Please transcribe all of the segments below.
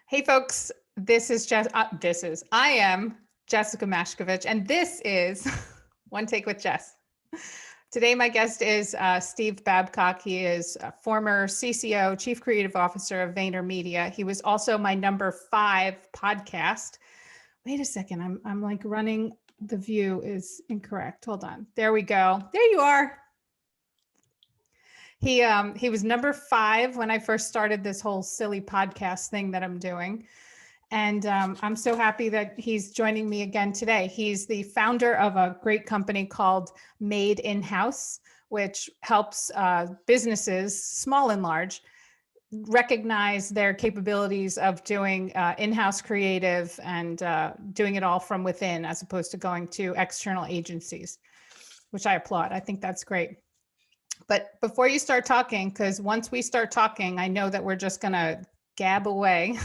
Hey folks, this is Jess. I am Jessica Mashkovich, and this is One Take with Jess. Today, my guest is Steve Babcock. He is a former CCO, Chief Creative Officer of VaynerMedia. He was also my number 5 podcast. Wait a second, I'm like running. The view is incorrect. Hold on. There we go. There you are. He was number 5 when I first started this whole silly podcast thing that I'm doing. And I'm so happy that he's joining me again today. He's the founder of a great company called Made InHouse, which helps businesses, small and large, recognize their capabilities of doing in-house creative and doing it all from within, as opposed to going to external agencies, which I applaud. I think that's great. But before you start talking, because once we start talking, I know that we're just going to gab away.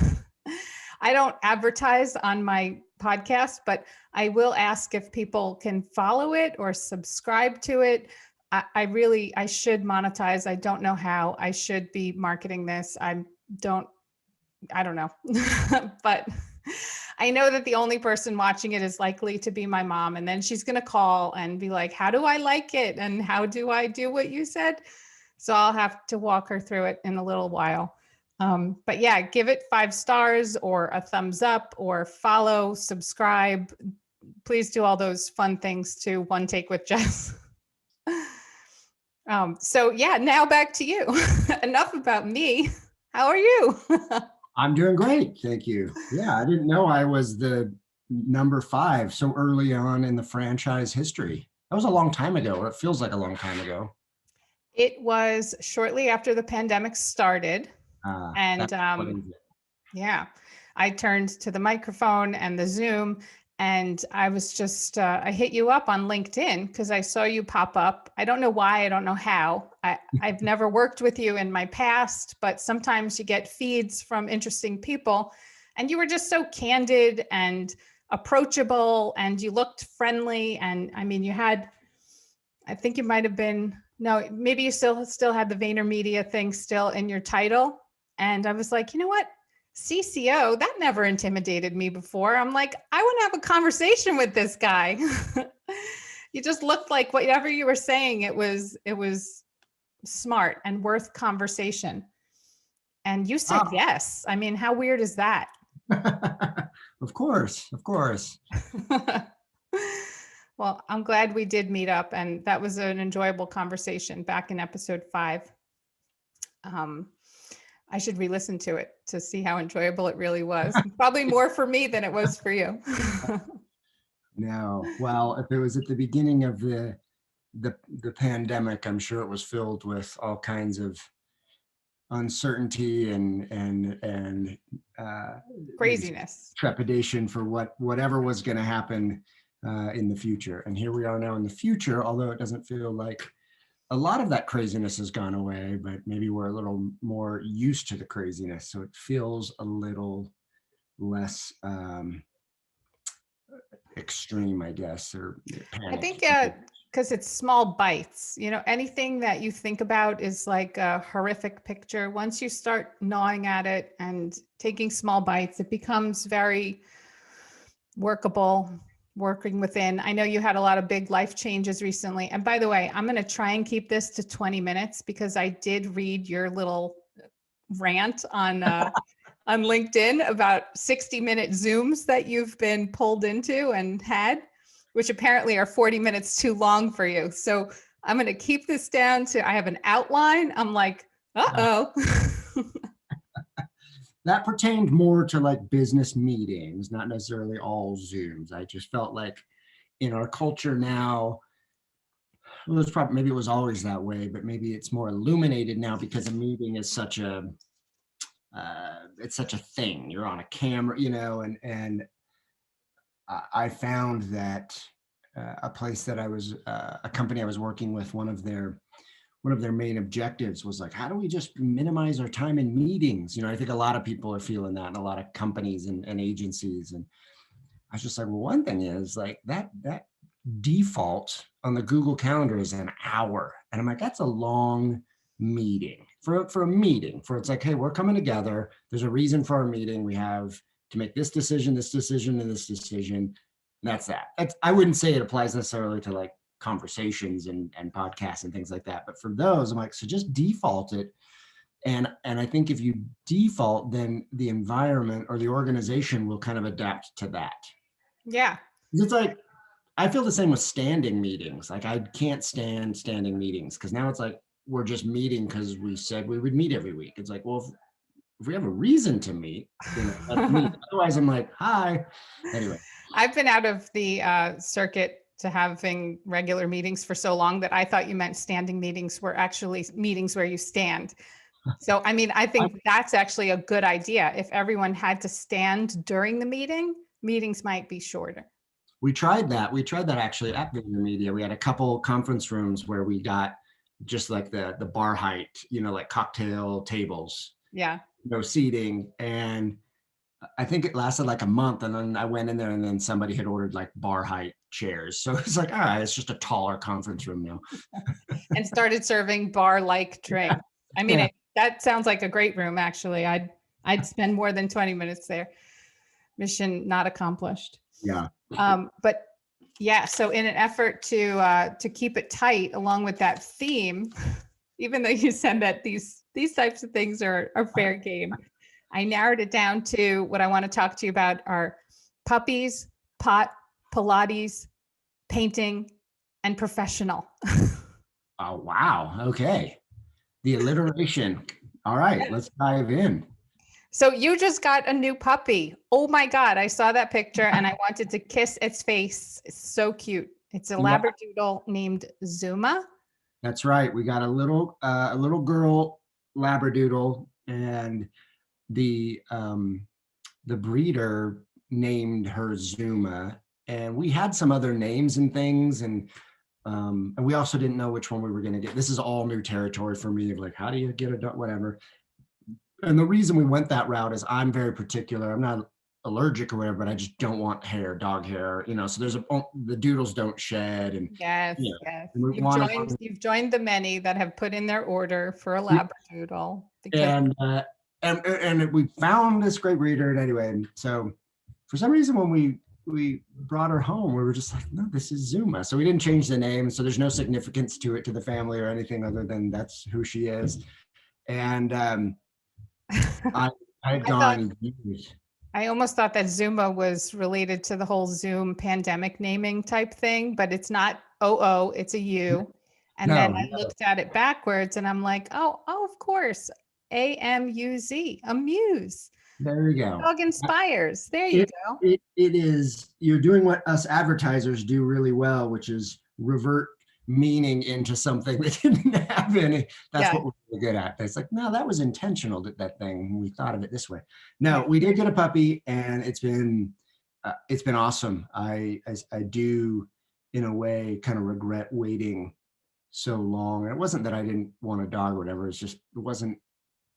I don't advertise on my podcast, but I will ask if people can follow it or subscribe to it. I should monetize. I don't know how. I should be marketing this. I don't know. But I know that the only person watching it is likely to be my mom. And then she's going to call and be like, how do I like it? And how do I do what you said? So I'll have to walk her through it in a little while. But yeah, give it 5 stars or a thumbs up or follow, subscribe. Please do all those fun things to One Take with Jess. So yeah, now back to you. Enough about me. How are you? I'm doing great. Thank you. Yeah, I didn't know I was the number 5 so early on in the franchise history. That was a long time ago, or it feels like a long time ago. It was shortly after the pandemic started. And yeah, I turned to the microphone and the Zoom, and I was just, I hit you up on LinkedIn because I saw you pop up. I don't know why, I don't know how. I've never worked with you in my past, but sometimes you get feeds from interesting people, and you were just so candid and approachable, and you looked friendly. And I mean, you had, I think you might have been, no, maybe you still had the VaynerMedia thing still in your title. And I was like, you know what? CCO, that never intimidated me before. I'm like, I want to have a conversation with this guy. You just looked like whatever you were saying, it was smart and worth conversation. And you said yes. I mean, how weird is that? Of course. Well, I'm glad we did meet up, and that was an enjoyable conversation back in episode 5. I should re-listen to it to see how enjoyable it really was. Probably more for me than it was for you. No, well, if it was at the beginning of the pandemic, I'm sure it was filled with all kinds of uncertainty and craziness, trepidation for whatever was going to happen in the future. And here we are now in the future, although it doesn't feel like a lot of that craziness has gone away, but maybe we're a little more used to the craziness. So it feels a little less extreme, I guess, or panic. I think because it's small bites, you know, anything that you think about is like a horrific picture. Once you start gnawing at it and taking small bites, it becomes very workable. Working within. I know you had a lot of big life changes recently. And by the way, I'm going to try and keep this to 20 minutes because I did read your little rant on LinkedIn about 60-minute Zooms that you've been pulled into and had, which apparently are 40 minutes too long for you. So I'm going to keep this down to, I have an outline. I'm like, uh-oh. That pertained more to like business meetings, not necessarily all Zooms. I just felt like in our culture now, well, it was probably, maybe it was always that way, but maybe it's more illuminated now because a meeting is such a, it's such a thing. You're on a camera, you know, and I found that a place that I was, a company I was working with, one of their main objectives was like, how do we just minimize our time in meetings? You know, I think a lot of people are feeling that, and a lot of companies and agencies. And I was just like, well, one thing is like that default on the Google Calendar is an hour. And I'm like, that's a long meeting. for a meeting, for it's like, hey, we're coming together. There's a reason for our meeting. We have to make this decision, this decision, and this decision. And that's that. I wouldn't say it applies necessarily to like conversations and podcasts and things like that. But for those, I'm like, so just default it. And I think if you default, then the environment or the organization will kind of adapt to that. Yeah. It's like, I feel the same with standing meetings. Like I can't stand standing meetings because now it's like we're just meeting because we said we would meet every week. It's like, well, if we have a reason to meet, let's meet. Otherwise, I'm like, hi. Anyway. I've been out of the circuit to having regular meetings for so long that I thought you meant standing meetings were actually meetings where you stand. So, I mean, I think that's actually a good idea. If everyone had to stand during the meeting, meetings might be shorter. We tried that. We tried that actually at VAYNERmedia. We had a couple conference rooms where we got just like the bar height, like cocktail tables. Yeah. No seating. And I think it lasted like a month. And then I went in there and then somebody had ordered like bar height chairs. So it's like, all right, it's just a taller conference room now. And started serving bar-like drinks. I mean, that sounds like a great room, actually. I'd spend more than 20 minutes there. Mission not accomplished. Yeah. But yeah, so in an effort to keep it tight along with that theme, even though you said that these types of things are fair game, I narrowed it down to what I want to talk to you about are puppies, pot, Pilates, painting, and professional. Oh, wow. Okay. The alliteration. All right, let's dive in. So you just got a new puppy. Oh my God. I saw that picture and I wanted to kiss its face. It's so cute. It's a Labradoodle named Zuma. That's right. We got a little girl Labradoodle, and the breeder named her Zuma. And we had some other names and things, and we also didn't know which one we were going to get. This is all new territory for me of like, how do you get a dog, whatever. And the reason we went that route is I'm very particular. I'm not allergic or whatever, but I just don't want hair, dog hair, so there's the doodles don't shed. And yes. You've joined the many that have put in their order for a Labradoodle. And we found this great breeder. And anyway, and so for some reason, when we brought her home, we were just like, no, this is Zuma. So we didn't change the name. So there's no significance to it, to the family or anything other than that's who she is. And I had gone years. I almost thought that Zuma was related to the whole Zoom pandemic naming type thing, but it's not OO, it's a U. And then I looked at it backwards and I'm like, oh, of course. AMUZ, amuse. There you go. Dog inspires. There you go. It is, you're doing what us advertisers do really well, which is revert meaning into something that didn't have any. That's what we're really good at. It's like, no, that was intentional, that thing. We thought of it this way. No, we did get a puppy, and it's been awesome. I do, in a way, kind of regret waiting so long. And it wasn't that I didn't want a dog or whatever. It's just, it wasn't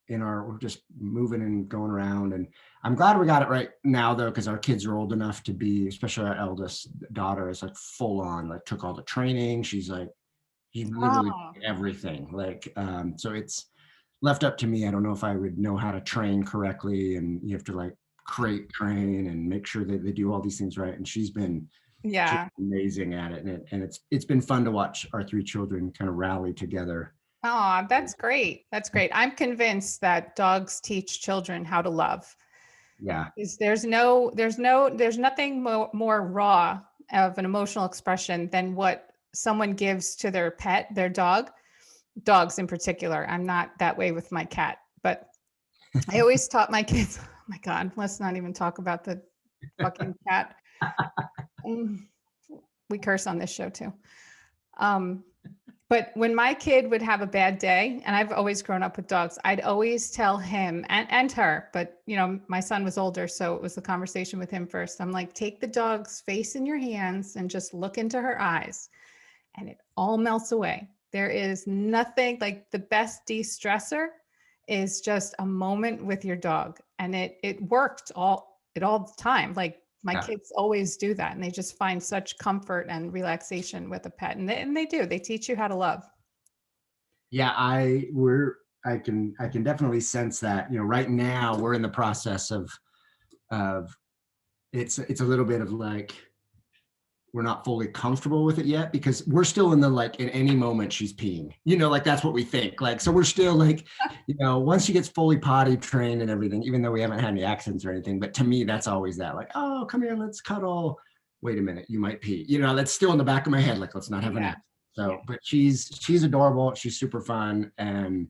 we're just moving and going around. And I'm glad we got it right now though, because our kids are old enough to be, especially our eldest daughter is like full on, like took all the training. She's literally everything. Like, so it's left up to me. I don't know if I would know how to train correctly, and you have to like crate train and make sure that they do all these things right. And she's been amazing at it. And it's been fun to watch our three children kind of rally together. Oh, that's great. That's great. I'm convinced that dogs teach children how to love. Yeah. There's nothing more raw of an emotional expression than what someone gives to their pet, their dog, dogs in particular. I'm not that way with my cat, but I always taught my kids, oh my God, let's not even talk about the fucking cat. We curse on this show too. But when my kid would have a bad day, and I've always grown up with dogs, I'd always tell him and her, but my son was older, so it was the conversation with him first. I'm like, take the dog's face in your hands and just look into her eyes, and it all melts away. There is nothing like the best de-stressor is just a moment with your dog. And it worked all the time. Like my kids always do that, and they just find such comfort and relaxation with a pet. And they do. They teach you how to love. Yeah, we're I can definitely sense that, right now we're in the process of it's a little bit of like, we're not fully comfortable with it yet because we're still in the, like, in any moment she's peeing, like that's what we think. Like, so we're still like, once she gets fully potty trained and everything, even though we haven't had any accidents or anything, but to me, that's always that, like, oh, come here, let's cuddle. Wait a minute, you might pee. That's still in the back of my head. Like, let's not have an Yeah. accident. So, Yeah. but she's adorable. She's super fun. And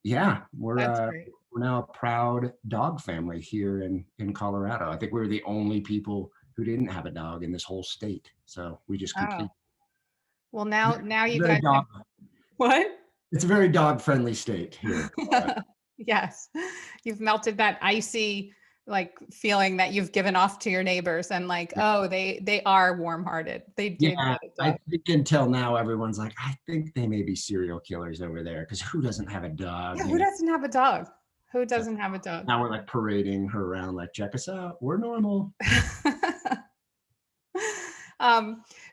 yeah, That's great. we're now a proud dog family here in Colorado. I think we were the only people who didn't have a dog in this whole state. So we just Oh, complete. well, now you Very guys dog. have what? It's a very dog friendly state here. Yes. You've melted that icy like feeling that you've given off to your neighbors and like, oh, they are warm-hearted. They did Yeah, get it I done. think until now everyone's like, I think they may be serial killers over there because who doesn't have a dog? Yeah, who doesn't have a dog? Who doesn't have a dog? Now we're like parading her around, like, check us out, we're normal.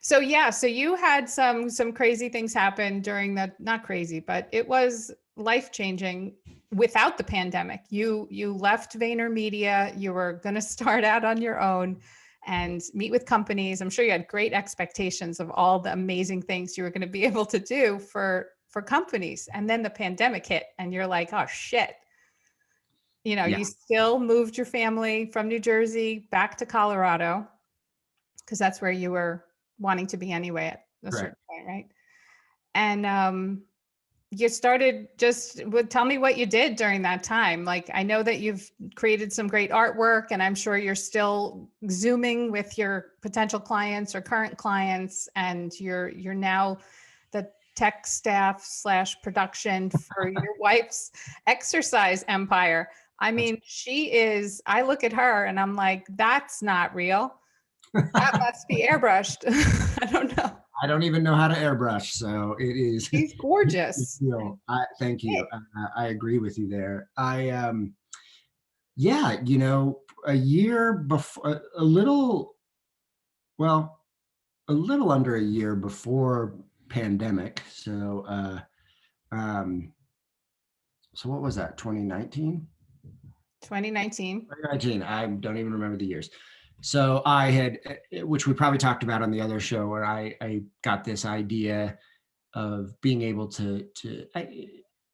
So yeah, so you had some crazy things happen during the, not crazy, but it was life-changing without the pandemic. You left VaynerMedia, you were going to start out on your own and meet with companies. I'm sure you had great expectations of all the amazing things you were going to be able to do for companies. And then the pandemic hit and you're like, oh shit. Yeah. You still moved your family from New Jersey back to Colorado because that's where you were wanting to be anyway at a certain point, right? And you started tell me what you did during that time. Like, I know that you've created some great artwork and I'm sure you're still Zooming with your potential clients or current clients, and you're now the tech staff / production for your wife's exercise empire. I mean, I look at her and I'm like, that's not real. That must be airbrushed. I don't know. I don't even know how to airbrush, so it is. She's gorgeous. Thank you. I agree with you there. Yeah, a year before, a little under a year before pandemic. So what was that? 2019? 2019. 2019. I don't even remember the years. So I had, which we probably talked about on the other show, where I got this idea of being able to I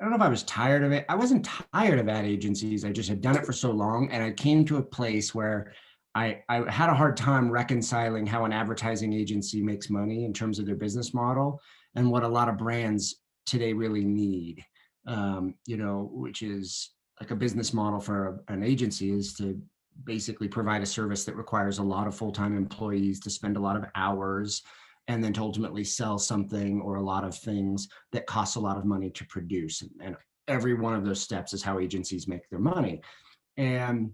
don't know if I was tired of it. I wasn't tired of ad agencies. I just had done it for so long. And I came to a place where I had a hard time reconciling how an advertising agency makes money in terms of their business model and what a lot of brands today really need, which is like a business model for an agency is to basically provide a service that requires a lot of full-time employees to spend a lot of hours and then to ultimately sell something or a lot of things that costs a lot of money to produce. And every one of those steps is how agencies make their money. And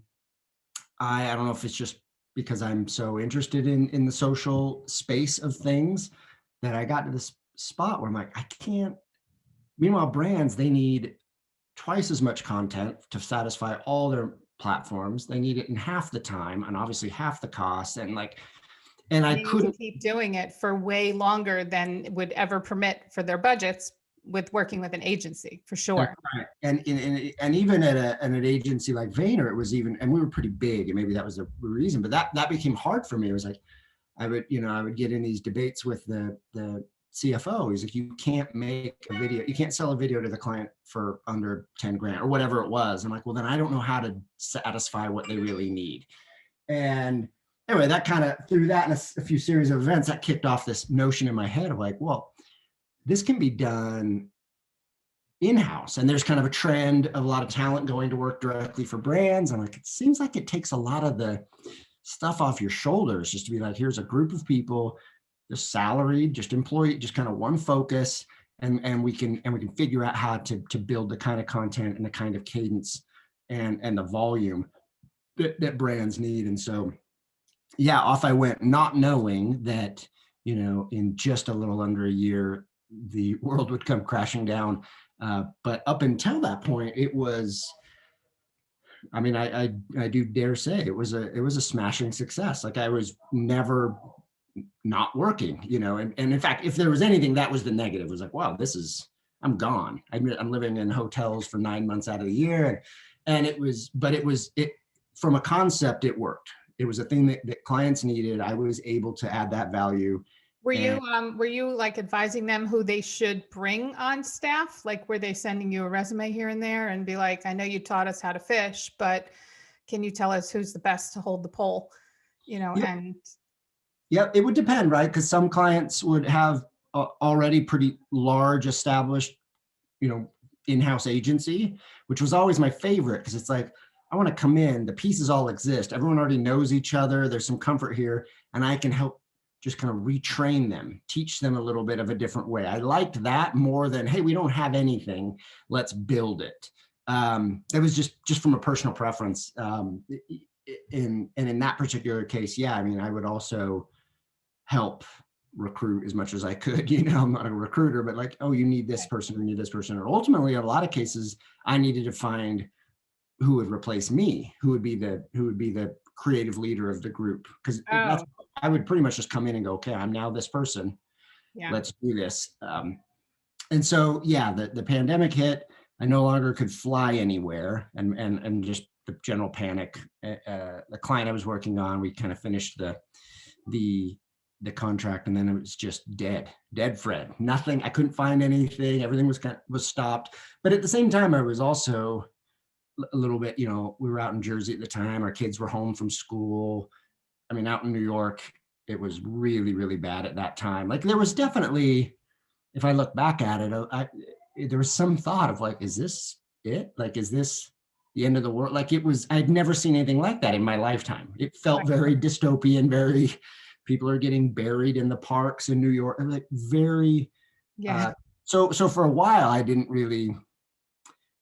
I don't know if it's just because I'm so interested in the social space of things that I got to this spot where I'm like, I can't. Meanwhile, brands, they need twice as much content to satisfy all their platforms. They need it in half the time and obviously half the cost. And I couldn't keep doing it for way longer than would ever permit for their budgets with working with an agency, for sure. Right. And even at an agency like Vayner, it was even, and we were pretty big, and maybe that was the reason, but that became hard for me. It was like, I would get in these debates with the CFO. He's like, you can't make a video, you can't sell a video to the client for under 10 grand or whatever it was. I'm like, well, then I don't know how to satisfy what they really need. And anyway, that kind of, through that and a few series of events, that kicked off this notion in my head of like, well, this can be done in-house. And there's kind of a trend of a lot of talent going to work directly for brands. I'm like, it seems like it takes a lot of the stuff off your shoulders just to be like, here's a group of people, just salaried, just employee, just kind of one focus. And we can figure out how to build the kind of content and the kind of cadence and the volume that brands need. And so, yeah, off I went, not knowing that, in just a little under a year, the world would come crashing down. But up until that point, it was, I mean, I do dare say it was a smashing success. Like I was never not working, and in fact, if there was anything, that was the negative. It was like, wow, this is I'm gone. I'm living in hotels for 9 months out of the year. And it from a concept, it worked. It was a thing that clients needed. I was able to add that value. And Were you like advising them who they should bring on staff? Like, were they sending you a resume here and there and be like, I know you taught us how to fish, but can you tell us who's the best to hold the pole? You know, yeah, and yeah, it would depend, right? Because some clients would have already pretty large established, you know, in-house agency, which was always my favorite because it's like, I want to come in, the pieces all exist. Everyone already knows each other. There's some comfort here, and I can help just kind of retrain them, teach them a little bit of a different way. I liked that more than, hey, we don't have anything, let's build it. That was just from a personal preference. In that particular case, yeah, I mean, I would also help recruit as much as I could. You know, I'm not a recruiter, but like, oh, you need this person, you need this person. Or ultimately, in a lot of cases, I needed to find who would replace me, who would be the creative leader of the group. Because oh, I would pretty much just come in and go, okay, I'm now this person. yeah. Let's do this. And so, yeah, the pandemic hit. I no longer could fly anywhere, and just the general panic. The client I was working on, we kind of finished the contract, and then it was just dead Fred. Nothing. I couldn't find anything. Everything was stopped. But at the same time, I was also a little bit, you know, we were out in Jersey at the time. Our kids were home from school. I mean, out in New York, it was really, really bad at that time. Like there was definitely, if I look back at it, there was some thought of like, is this it? Like, is this the end of the world? Like it was, I'd never seen anything like that in my lifetime. It felt very dystopian, very, people are getting buried in the parks in New York. Like very, Yeah. so for a while, I didn't really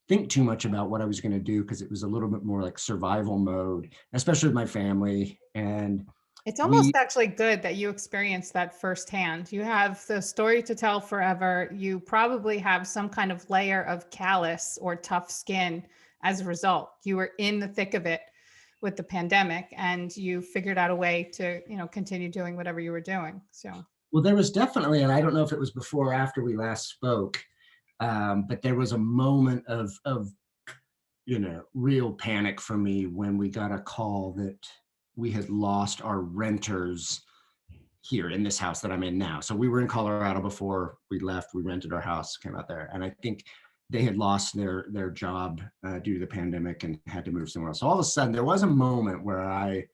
think too much about what I was going to do because it was a little bit more like survival mode, especially with my family. And It's we, almost actually good that you experienced that firsthand. You have the story to tell forever. You probably have some kind of layer of callus or tough skin as a result. You were in the thick of it with the pandemic and you figured out a way to, you know, continue doing whatever you were doing. So, well, there was definitely, and I don't know if it was before or after we last spoke, but there was a moment of you know, real panic for me when we got a call that we had lost our renters here in this house that I'm in now. So we were in Colorado before we left. We rented our house, came out there, and I think they had lost their job due to the pandemic and had to move somewhere else. So all of a sudden, there was a moment where I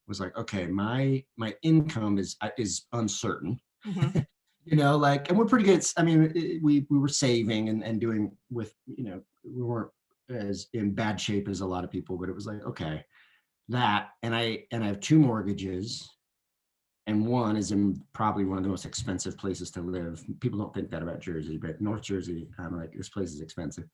was like, okay, my income is uncertain. mhm. You know, like, and we're pretty good. I mean, we were saving and doing with, you know, we weren't as in bad shape as a lot of people, but it was like, okay, that, and I have two mortgages, and one is in probably one of the most expensive places to live. People don't think that about Jersey, but North Jersey, I'm like, this place is expensive.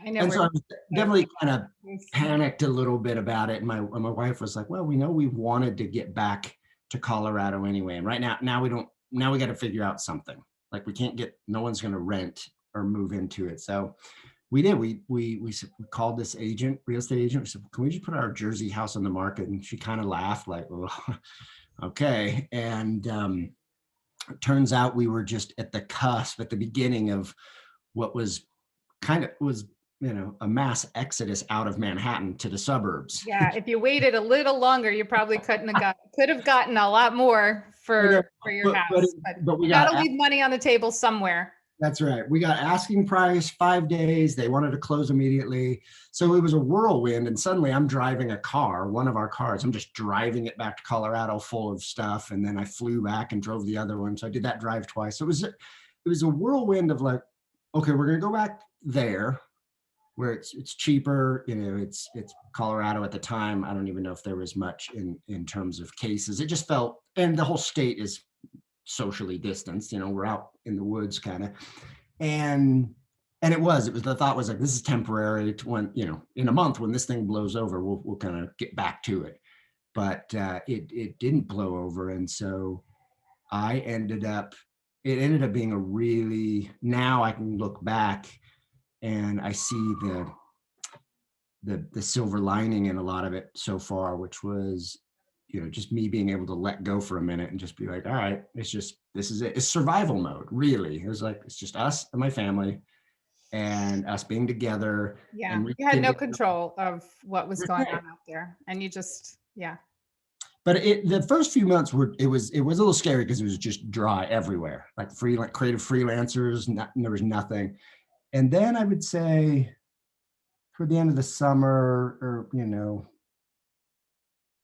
I know And where so I was definitely kind of it's- panicked a little bit about it. And my wife was like, well, we know we wanted to get back to Colorado anyway. And right now we got to figure out something. Like we can't no one's going to rent or move into it. So we did. We called this agent, real estate agent. We said, can we just put our Jersey house on the market? And she kind of laughed like, well, okay. And it turns out we were just at the cusp, at the beginning of what was you know, a mass exodus out of Manhattan to the suburbs. yeah, if you waited a little longer, you probably could have gotten a lot more for your house, but but we you got got, to leave money on the table somewhere. that's right. We got asking price 5 days. They wanted to close immediately. So it was a whirlwind. And suddenly I'm driving a car, one of our cars. I'm just driving it back to Colorado full of stuff. And then I flew back and drove the other one. So I did that drive twice. So it was a whirlwind of like, okay, we're going to go back there where it's cheaper. You know, it's Colorado at the time. I don't even know if there was much in terms of cases. It just felt, and the whole state is socially distanced. You know, we're out in the woods kind of, and it was the thought was like, this is temporary. To when, you know, in a month when this thing blows over, we'll kind of get back to it. But it didn't blow over, and so it ended up being a really, now I can look back and I see the silver lining in a lot of it so far, which was just me being able to let go for a minute and just be like, all right, this is it. It's survival mode, really. It was like, it's just us and my family and us being together Yeah. and You had no rekindling. control of what was That's going it. on out there. And you just, yeah. But the first few months it was a little scary because it was just dry everywhere, like creative freelancers, there was nothing. And then I would say for the end of the summer or,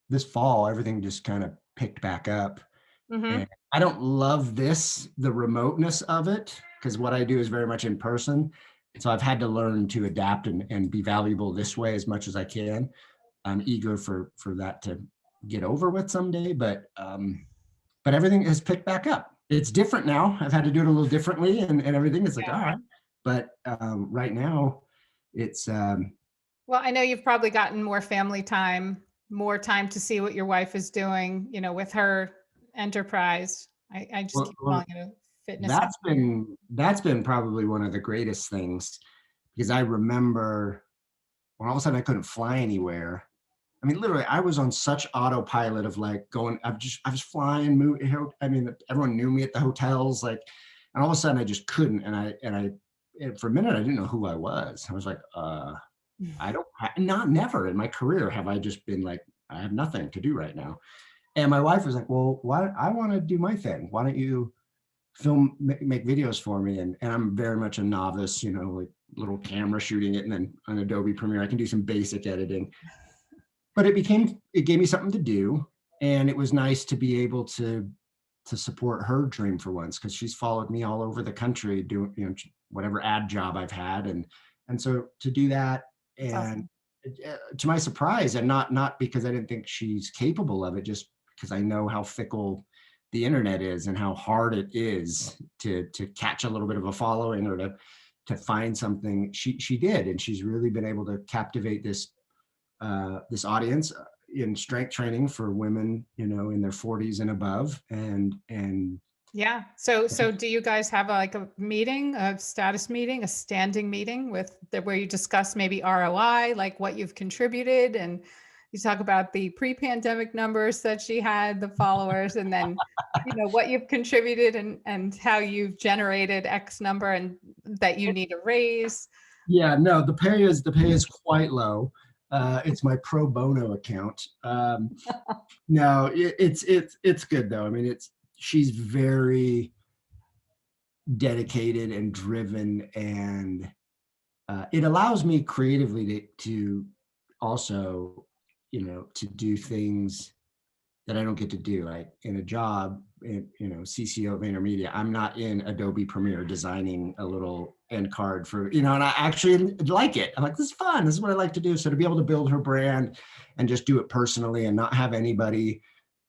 this fall, everything just kind of picked back up. Mm-hmm. And I don't love the remoteness of it, because what I do is very much in person. And so I've had to learn to adapt and be valuable this way as much as I can. I'm eager for that to get over with someday, but everything has picked back up. It's different now. I've had to do it a little differently and everything. It's like, all Yeah. right. But right now it's, Well, I know you've probably gotten more family time, more time to see what your wife is doing, with her enterprise. I just well, keep well, calling it a fitness that's empire. been probably one of the greatest things, because I remember when all of a sudden I couldn't fly anywhere. I mean, literally, I was on such autopilot of like going, I was flying, moving. I mean, everyone knew me at the hotels, like, and all of a sudden I just couldn't. And for a minute, I didn't know who I was. I was like, I don't, not never in my career have I just been like, I have nothing to do right now. And my wife was like, well, why, I want to do my thing. Why don't you make videos for me? And I'm very much a novice, like little camera shooting it. And then on Adobe Premiere, I can do some basic editing. But it gave me something to do, and it was nice to be able to support her dream for once, because she's followed me all over the country doing, whatever ad job I've had, and so to do that, That's and awesome. to my surprise, and not because I didn't think she's capable of it, just because I know how fickle the internet is and how hard it is to catch a little bit of a following, or to find something. She did, and she's really been able to captivate this audience in strength training for women, in their 40s and above. And Yeah. So do you guys have like a meeting, a status meeting, a standing meeting where you discuss maybe ROI, like what you've contributed, and you talk about the pre-pandemic numbers that she had, the followers, and then what you've contributed and how you've generated X number and that you need to raise. yeah, no, the pay is quite low. It's my pro bono account. No, it's good though. I mean, she's very dedicated and driven, and it allows me creatively to also, to do things that I don't get to do. Like in a job, CCO of VaynerMedia, I'm not in Adobe Premiere designing a little end card for, and I actually like it. I'm like, this is fun. This is what I like to do. So to be able to build her brand and just do it personally and not have anybody,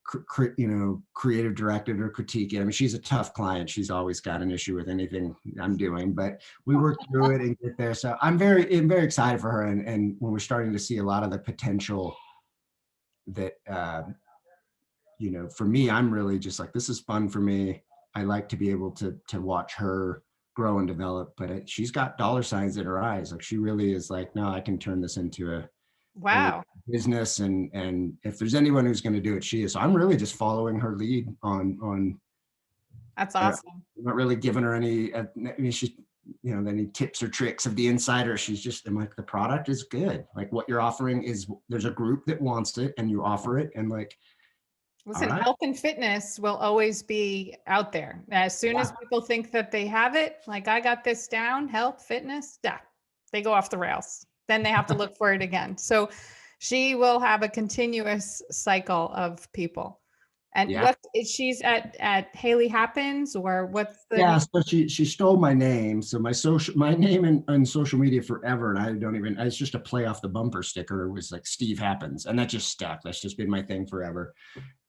creative directed or critique it. I mean, she's a tough client. She's always got an issue with anything I'm doing, but we work through it and get there. So I'm very excited for her. And when we're starting to see a lot of the potential that, for me, I'm really just like, this is fun for me. I like to be able to watch her grow and develop, but she's got dollar signs in her eyes. Like she really is like, no, I can turn this into a Wow. business. And if there's anyone who's going to do it, she is. So I'm really just following her lead on, That's I'm awesome. not really giving her any, I mean, she's, any tips or tricks of the insider. She's just, I'm like, the product is good. Like what you're offering is, there's a group that wants it and you offer it. And like, all Listen, right. health and fitness will always be out there. As soon as Yeah. people think that they have it, like I got this down, health, fitness, yeah, they go off the rails. Then they have to look for it again. So she will have a continuous cycle of people. And Yeah. what is she's at Haley Happens, or what's the Yeah, name? so she stole my name. So my name in social media forever, and I don't even, it's just a play off the bumper sticker. It was like Steve Happens, and that just stuck. That's just been my thing forever.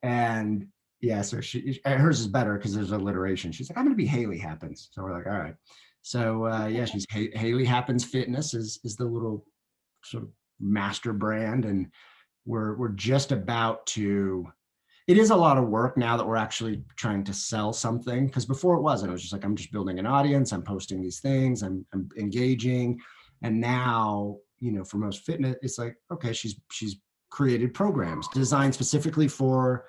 And yeah, so hers is better because there's alliteration. She's like, I'm gonna be Haley Happens. So we're like, all right. So yeah, she's Haley Happens Fitness is the little sort of master brand, and we're just about to, it is a lot of work now that we're actually trying to sell something, because before it wasn't. It was just like, I'm just building an audience, I'm posting these things, I'm engaging. And now, for most fitness, it's like, okay, she's created programs designed specifically for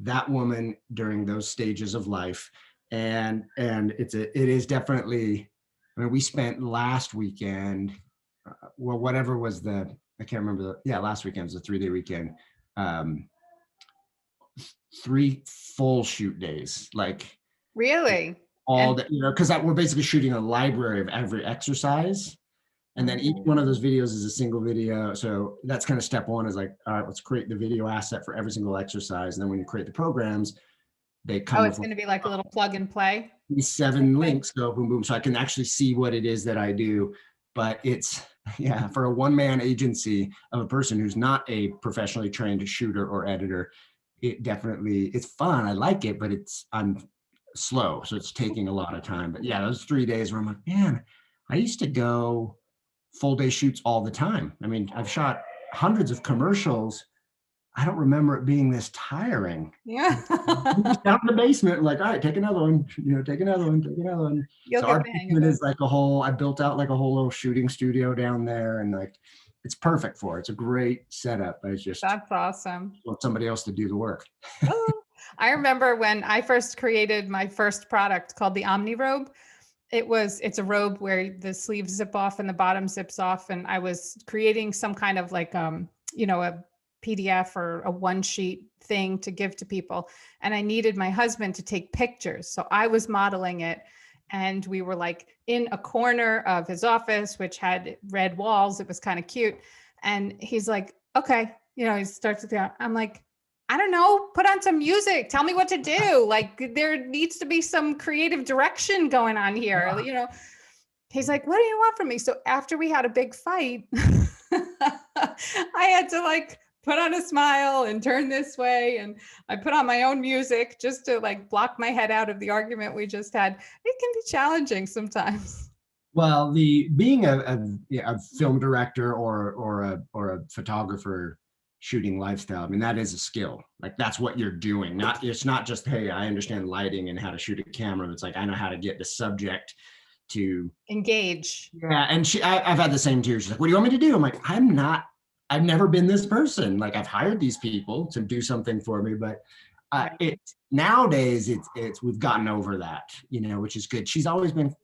that woman during those stages of life. And it is definitely, I mean, we spent last weekend, well, whatever was I can't remember last weekend was a 3-day weekend. 3 full shoot days, like Really? all And that, because we're basically shooting a library of every exercise. And then each one of those videos is a single video. So that's kind of step one, is like, all right, let's create the video asset for every single exercise. And then when you create the programs, they come it's with going to be like a little plug and play. these 7 links, go boom, boom. So I can actually see what it is that I do. But it's, for a one-man agency of a person who's not a professionally trained shooter or editor, it's fun. I like it, but I'm slow. So it's taking a lot of time. But those 3 days where I'm like, man, I used to go full day shoots all the time. I mean, I've shot hundreds of commercials. I don't remember it being this tiring. Yeah. Down in the basement, like, all right, take another one, take another one. You'll So get our the hang of basement it. is like I built out like a whole little shooting studio down there, and like, it's perfect for it. It's a great setup. I just That's awesome. want somebody else to do the work. Oh, I remember when I first created my first product called the Omni Robe. It's a robe where the sleeves zip off and the bottom zips off. And I was creating some kind of like, a PDF or a one sheet thing to give to people. And I needed my husband to take pictures. So I was modeling it. And we were like in a corner of his office, which had red walls. It was kind of cute. And he's like, okay, he starts with that. I'm like, I don't know, put on some music. Tell me what to do. Like, there needs to be some creative direction going on here. He's like, what do you want from me? So after we had a big fight, I had to like put on a smile and turn this way. And I put on my own music just to like block my head out of the argument we just had. It can be challenging sometimes. Well, being a film director or a photographer shooting lifestyle, I mean, that is a skill. Like, that's what you're doing. It's not just, hey, I understand lighting and how to shoot a camera. It's like, I know how to get the subject to engage. Yeah, and I've had the same too. She's like, what do you want me to do? I'm like, I've never been this person. Like, I've hired these people to do something for me, but nowadays we've gotten over that, which is good. She's always been,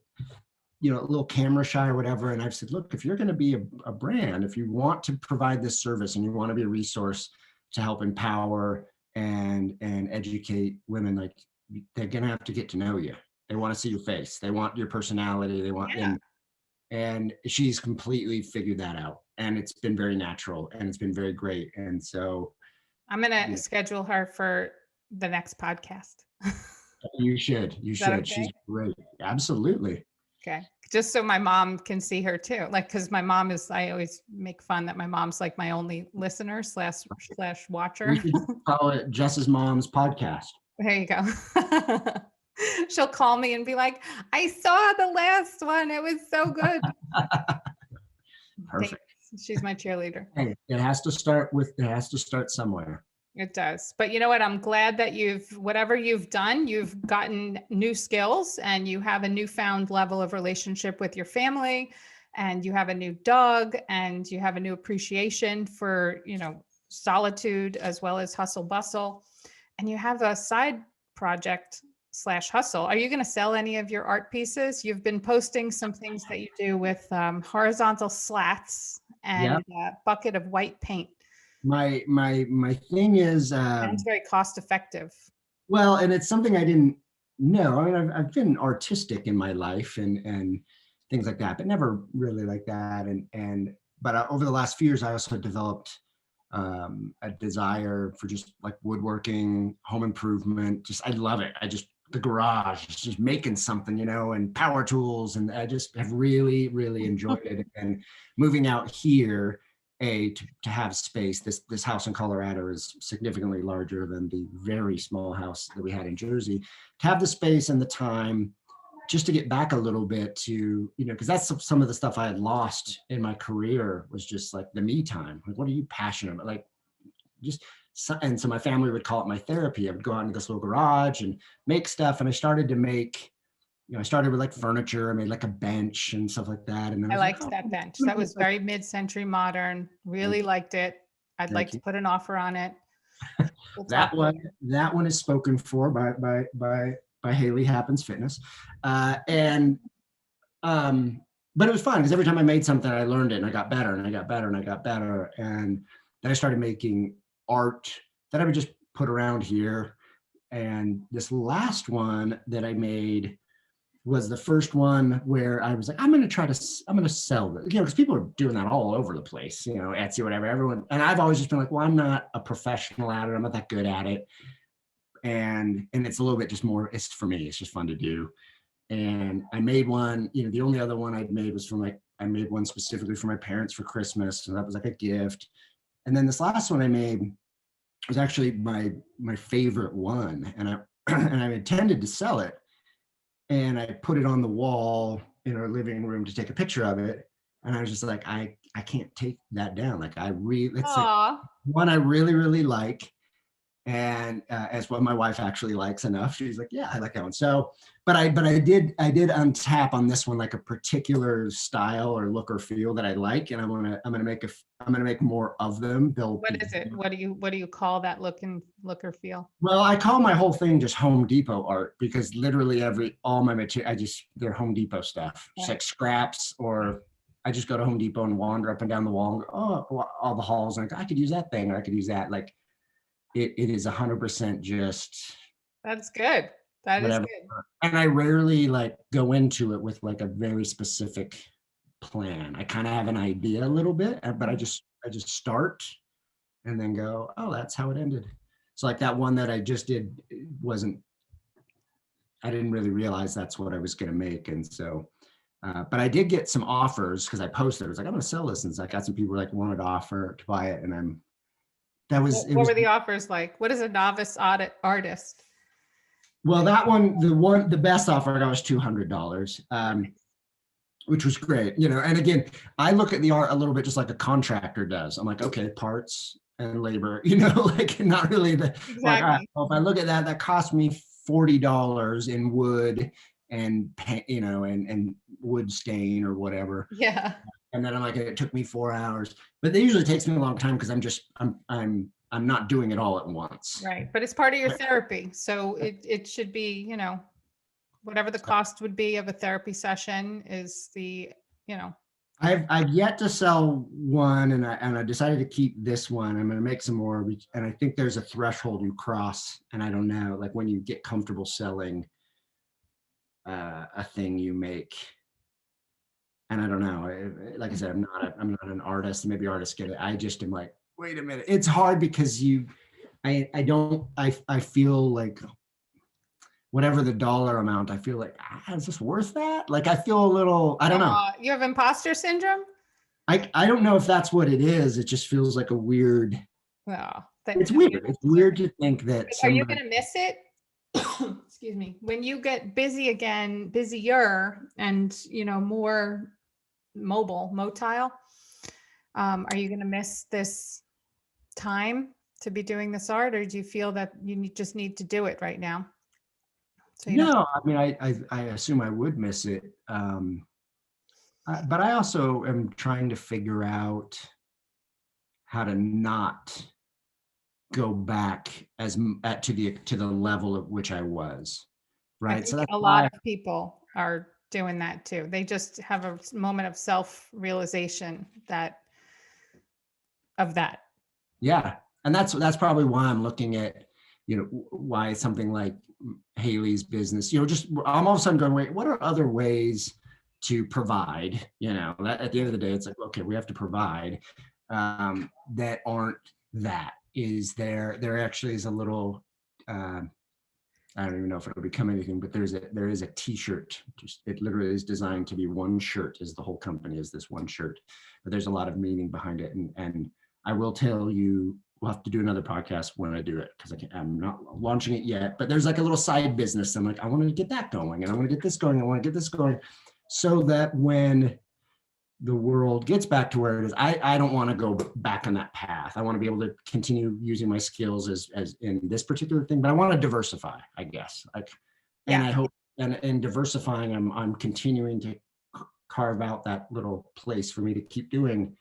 a little camera shy or whatever. And I've said, look, if you're going to be a brand, if you want to provide this service and you want to be a resource to help empower and educate women, like, they're going to have to get to know you. They want to see your face. They want your personality. They want, and she's completely figured that out. And it's been very natural and it's been very great. And so I'm going to schedule her for the next podcast. You should. Okay? She's great. Absolutely. Okay. Just so my mom can see her too. Like, cause my mom I always make fun that my mom's like my only listener slash watcher. We should call it Jess's Mom's Podcast. There you go. She'll call me and be like, I saw the last one. It was so good. Perfect. Thanks. She's my cheerleader. Hey, it has to start somewhere. It does. But you know what? I'm glad that whatever you've done, you've gotten new skills and you have a newfound level of relationship with your family, and you have a new dog, and you have a new appreciation for, solitude as well as hustle bustle. And you have a side project / hustle. Are you going to sell any of your art pieces? You've been posting some things that you do with horizontal slats and a bucket of white paint. My thing is, it's very cost effective. Well, and it's something I didn't know. I mean, I've been artistic in my life and things like that, but never really like that. But over the last few years, I also developed a desire for just like woodworking, home improvement. I love it. The garage, just making something, and power tools. And I just have really, really enjoyed it. And moving out here, to have space. This house in Colorado is significantly larger than the very small house that we had in Jersey. To have the space and the time just to get back a little bit to, because that's some of the stuff I had lost in my career, was just like the me time. Like, what are you passionate about? Like, and so my family would call it my therapy. I would go out into this little garage and make stuff. And I started to make, I started with like furniture. I made like a bench and stuff like that. And I liked that bench. That was very mid-century modern. Really liked it. I'd Thank like to you. put an offer on it. We'll That talk one, later. that one is spoken for by Haley Happens Fitness. And but it was fun because every time I made something, I learned it and I got better and I got better and I got better. And then I started making art that I would just put around here. And this last one that I made was the first one where I was like, I'm going to sell this, because people are doing that all over the place, Etsy, whatever, everyone. And I've always just been like, well, I'm not a professional at it. I'm not that good at it. And it's a little bit just more, it's for me, it's just fun to do. And I made one, the only other one I'd made was I made one specifically for my parents for Christmas. And that was like a gift. And then this last one I made was actually my favorite one. And I intended to sell it. And I put it on the wall in our living room to take a picture of it. And I was just like, I can't take that down. Like it's like Aw. one I really, really like. And as what my wife actually likes enough. She's like, yeah, I like that one. So, but I did untap on this one, like a particular style or look or feel that I like. And I'm going to make more of them. What is it? What do you call that look or feel? Well, I call my whole thing just Home Depot art because literally all my material, they're Home Depot stuff. Just like scraps, or I just go to Home Depot and wander up and down the wall and go, oh, all the halls. And I could use that thing, or I could use that. Like it is 100% just. That's good. That is Whatever. good. And I rarely like go into it with like a very specific plan. I kind of have an idea a little bit, but I just start and then go, oh, that's how it ended. So like that one that I just did I didn't really realize that's what I was going to make. And so, but I did get some offers because I posted, I was like, I'm going to sell this. And so I got some people like wanted to offer to buy it. And What were the offers like? What is a novice artist? Well, that one, the best offer I got was $200, which was great. And again, I look at the art a little bit just like a contractor does. I'm like, okay, parts and labor, like not really Exactly. like, all right, well, if I look at that cost me $40 in wood and and wood stain or whatever. Yeah. And then I'm like, it took me 4 hours, but it usually takes me a long time because I'm not doing it all at once. Right. But it's part of your therapy. So it should be, whatever the cost would be of a therapy session is I've yet to sell one, and I decided to keep this one. I'm going to make some more, and I think there's a threshold you cross, and I don't know, like when you get comfortable selling a thing you make, and I don't know. Like I said, I'm not an artist. Maybe artists get it. I just am like, wait a minute. It's hard because I feel like whatever the dollar amount, I feel like, is this worth that? Like, I feel a little, I don't know. You have imposter syndrome? I don't know if that's what it is. It just feels like a weird. Well, it's weird. It's weird to think that. Are you going to miss it? Excuse me. When you get busy again, busier and, more motile, are you going to miss this time to be doing this art, or do you feel that you just need to do it right now? So no, I mean, I assume I would miss it. But I also am trying to figure out how to not go back to the level at which I was. Right. So a lot of people are doing that too. They just have a moment of self-realization of that. Yeah. And that's probably why I'm looking at, why something like Haley's business, just I'm all of a sudden going, wait, what are other ways to provide, that at the end of the day, it's like, okay, we have to provide that aren't that. Is there actually is a little, I don't even know if it'll become anything, but there is a t-shirt. It literally is designed to be one shirt. Is the whole company is this one shirt, but there's a lot of meaning behind it. And I will tell you, we'll have to do another podcast when I do it because I'm not launching it yet. But there's like a little side business. I'm like, I want to get that going, and I want to get this going. I want to get this going, so that when the world gets back to where it is, I don't want to go back on that path. I want to be able to continue using my skills as in this particular thing, but I want to diversify, I guess. And I hope, and in diversifying, I'm continuing to carve out that little place for me to keep doing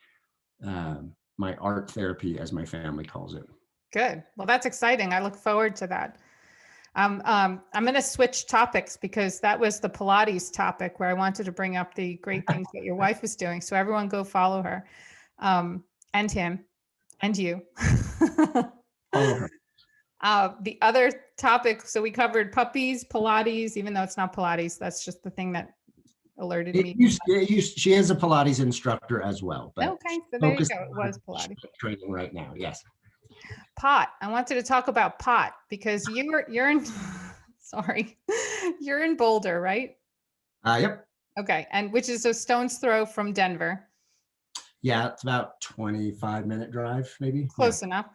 my art therapy, as my family calls it. Good. Well, that's exciting. I look forward to that. I'm going to switch topics because that was the Pilates topic where I wanted to bring up the great things that your wife was doing. So everyone go follow her, and him and you. Follow her. The other topic, so we covered puppies, Pilates, even though it's not Pilates, that's just the thing that alerted me. She is a Pilates instructor as well. But okay, so there you go. It was Pilates. Training right now, yes. Pot. I wanted to talk about pot because you're in sorry. You're in Boulder, right? Yep. Okay. And which is a stone's throw from Denver. Yeah, it's about 25-minute drive, maybe. Close enough.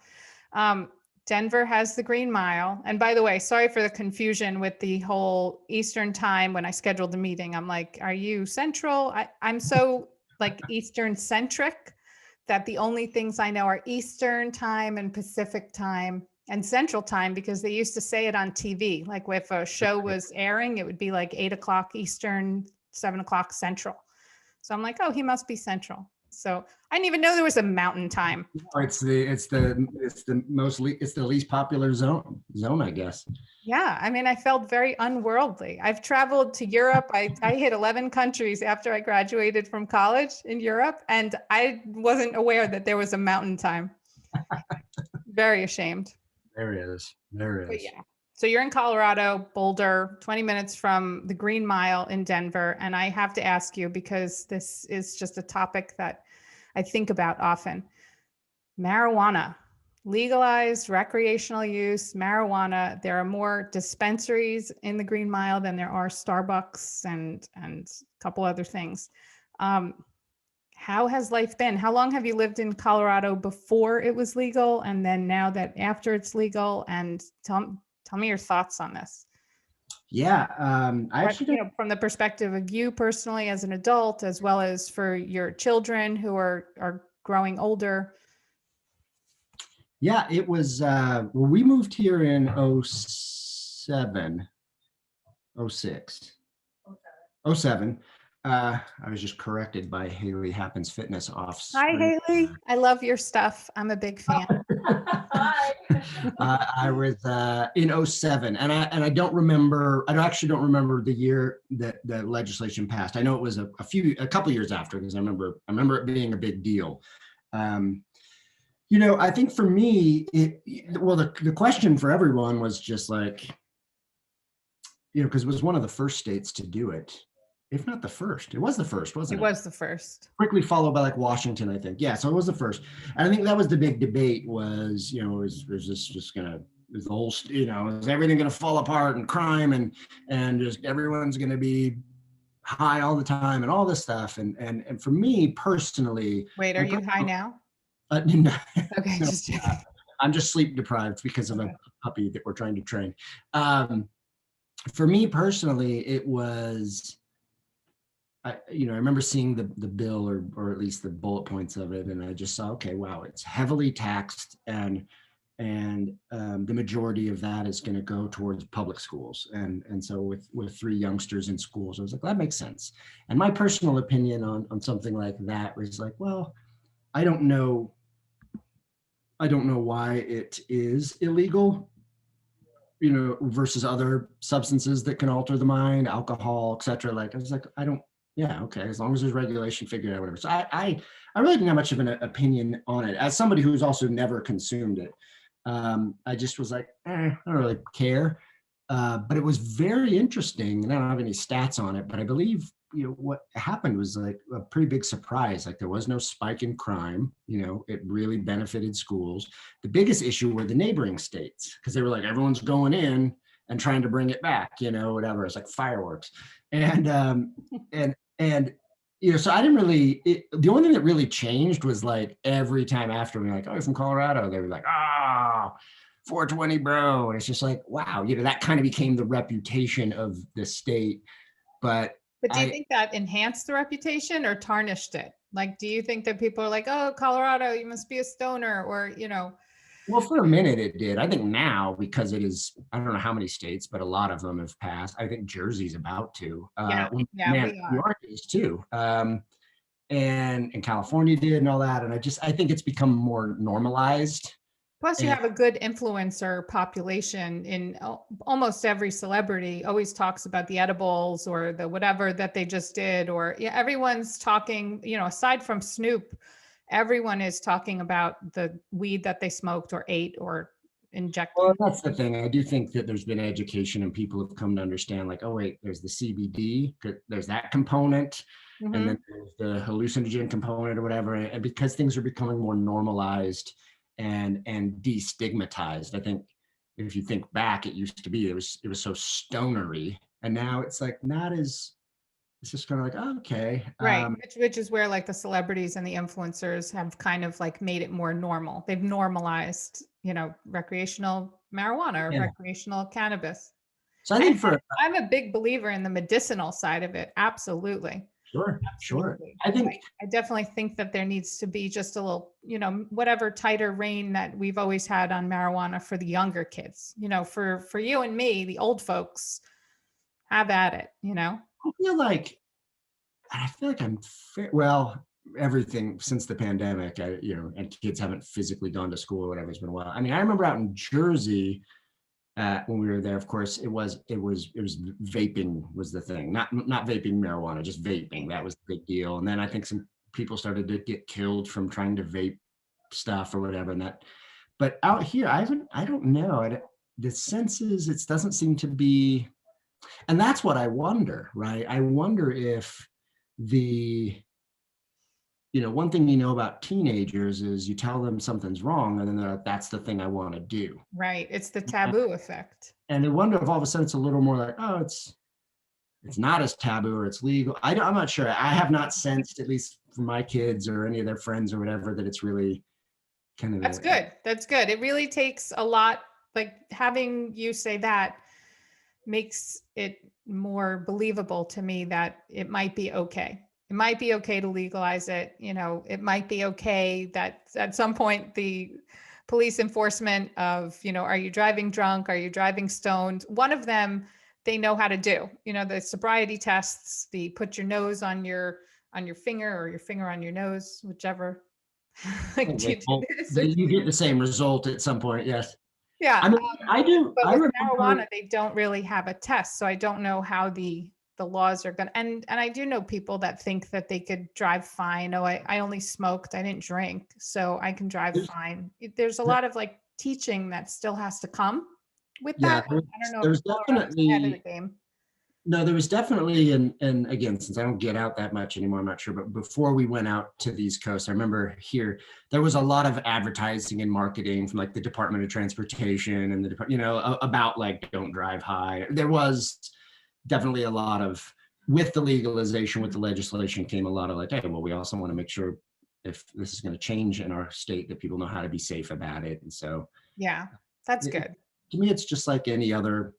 Denver has the Green Mile. And by the way, sorry for the confusion with the whole Eastern time when I scheduled the meeting. I'm like, are you Central? I'm so like Eastern centric that the only things I know are Eastern time and Pacific time and Central time, because they used to say it on TV. Like if a show was airing, it would be like 8 o'clock Eastern, 7 o'clock Central. So I'm like, oh, he must be Central. So I didn't even know there was a mountain time. It's the least popular zone, I guess. Yeah. I mean, I felt very unworldly. I've traveled to Europe. I hit 11 countries after I graduated from college in Europe, and I wasn't aware that there was a mountain time. Very ashamed. There is. But yeah. So you're in Colorado, Boulder, 20 minutes from the Green Mile in Denver. And I have to ask you, because this is just a topic that I think about often. Marijuana, legalized recreational use, marijuana. There are more dispensaries in the Green Mile than there are Starbucks and a couple other things. How has life been? How long have you lived in Colorado before it was legal? And then now that after it's legal? And tell me your thoughts on this. Yeah, I actually, from the perspective of you personally as an adult, as well as for your children who are growing older. Yeah, it was, well, we moved here in 07, 06, 07. I was just corrected by Haley Happens Fitness off. Hi, Haley. I love your stuff. I'm a big fan. Hi. I was in 07, and I don't remember. I actually don't remember the year that the legislation passed. I know it was a couple years after, because I remember it being a big deal. I think for me, the question for everyone was just like, because it was one of the first states to do it. If not the first, it was the first, wasn't it? It was the first. Quickly followed by like Washington, I think. Yeah, so it was the first. And I think that was the big debate was, is this just gonna, is the whole, is everything gonna fall apart and crime and just everyone's gonna be high all the time and all this stuff. And for me personally. Wait, are you high now? No, okay, no, I'm just sleep deprived because of a puppy that we're trying to train. For me personally, it was, I remember seeing the bill or at least the bullet points of it, and I just saw, okay, wow, it's heavily taxed, and the majority of that is going to go towards public schools, and so with 3 youngsters in schools, I was like, that makes sense. And my personal opinion on something like that was like, well, I don't know why it is illegal, versus other substances that can alter the mind, alcohol, etc. Like, I was like, okay, as long as there's regulation, figure it out, whatever. So I really didn't have much of an opinion on it. As somebody who's also never consumed it, I just was like, I don't really care. But it was very interesting, and I don't have any stats on it, but I believe, what happened was like a pretty big surprise. Like, there was no spike in crime, it really benefited schools. The biggest issue were the neighboring states, because they were like, everyone's going in and trying to bring it back, whatever. It's like fireworks. And so I didn't really, the only thing that really changed was like every time after we were like, oh, you're from Colorado, they were like, 420 bro. And it's just like, wow, that kind of became the reputation of the state. But do you think that enhanced the reputation or tarnished it? Like, do you think that people are like, oh, Colorado, you must be a stoner, or, Well, for a minute it did. I think now, because it is, I don't know how many states, but a lot of them have passed. I think Jersey's about to. We are. New York is too. and California did and all that. And I think it's become more normalized. Plus, you And have a good influencer population in almost every celebrity always talks about the edibles or the whatever that they just did, or yeah, everyone's talking, aside from Snoop, everyone is talking about the weed that they smoked or ate or well, injected. that's the thing. I do think that there's been education and people have come to understand like, oh, wait, there's the CBD, there's that component. And then Hmm. there's the hallucinogen component or whatever. And because things are becoming more normalized and destigmatized, I think if you think back, it used to be, it was so stonery. And now it's like not as, it's just kind of like, oh, okay. Right. Which is where like the celebrities and the influencers have kind of like made it more normal. They've normalized, recreational marijuana or Yeah. recreational cannabis. So I And think for, I'm a big believer in the medicinal side of it. Absolutely. sure. Absolutely. I But think, I definitely think that there needs to be just a little, whatever tighter rein that we've always had on marijuana for the younger kids, for you and me, the old folks, have at it. I feel like, I feel like I'm well, everything since the pandemic, and kids haven't physically gone to school or whatever. It's been a while. I mean, I remember out in Jersey, when we were there, of course, it was vaping was the thing, not vaping marijuana, just vaping. That was the big deal. And then I think some people started to get killed from trying to vape stuff or whatever. And that, but out here, I don't know. The sense is it doesn't seem to be, and that's what I wonder, right? I wonder if the one thing about teenagers is you tell them something's wrong and then they're like, that's the thing I want to do. Right. It's the taboo effect. And I wonder if all of a sudden it's a little more like, oh, it's not as taboo or it's legal. I'm not sure. I have not sensed, at least for my kids or any of their friends or whatever, that it's really kind of That's good. That's good. It really takes a lot, like having you say that makes it more believable to me that it might be okay. It might be okay to legalize it. It might be okay that at some point the police enforcement of, are you driving drunk? Are you driving stoned? One of them they know how to do. The sobriety tests, the put your nose on your finger or your finger on your nose, whichever. Like, do you do this? you get the same result at some point. Yes. I Yeah. mean, I do. But I with remember. marijuana, they don't really have a test, so I don't know how the laws are gonna. And I do know people that think that they could drive fine. Oh, I only smoked, I didn't drink, so I can drive There's, fine. There's a lot of like teaching that still has to come with yeah, that. I don't know there if was Colorado's ahead of the definitely. game. No, there was definitely, and again, since I don't get out that much anymore, I'm not sure. But before we went out to the East Coast, I remember here there was a lot of advertising and marketing from like the Department of Transportation and about like don't drive high. There was definitely a lot of, with the legalization, with the legislation came a lot of like, hey, well, we also want to make sure if this is going to change in our state that people know how to be safe about it. And so Yeah, that's it, good. to me, it's just like any other,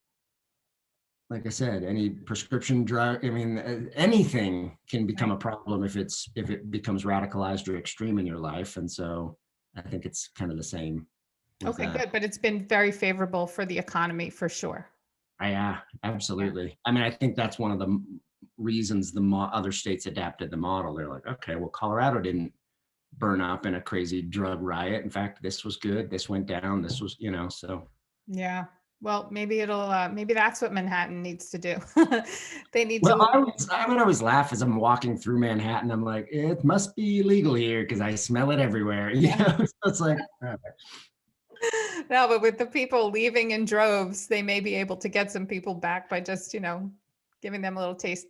like I said, any prescription drug, I mean, anything can become Right. a problem if it becomes radicalized or extreme in your life. And so I think it's kind of the same with Okay, that. good. But it's been very favorable for the economy for sure. Yeah, Yeah. absolutely. I mean, I think that's one of the reasons the other states adapted the model. They're like, okay, well, Colorado didn't burn up in a crazy drug riot. In fact, this was good. This went down. This was, so. Yeah. Well, maybe that's what Manhattan needs to do. They need to Well, look. I would always laugh as I'm walking through Manhattan. I'm like, it must be illegal here because I smell it everywhere. Yeah. So it's like, No, but with the people leaving in droves, they may be able to get some people back by just, giving them a little taste.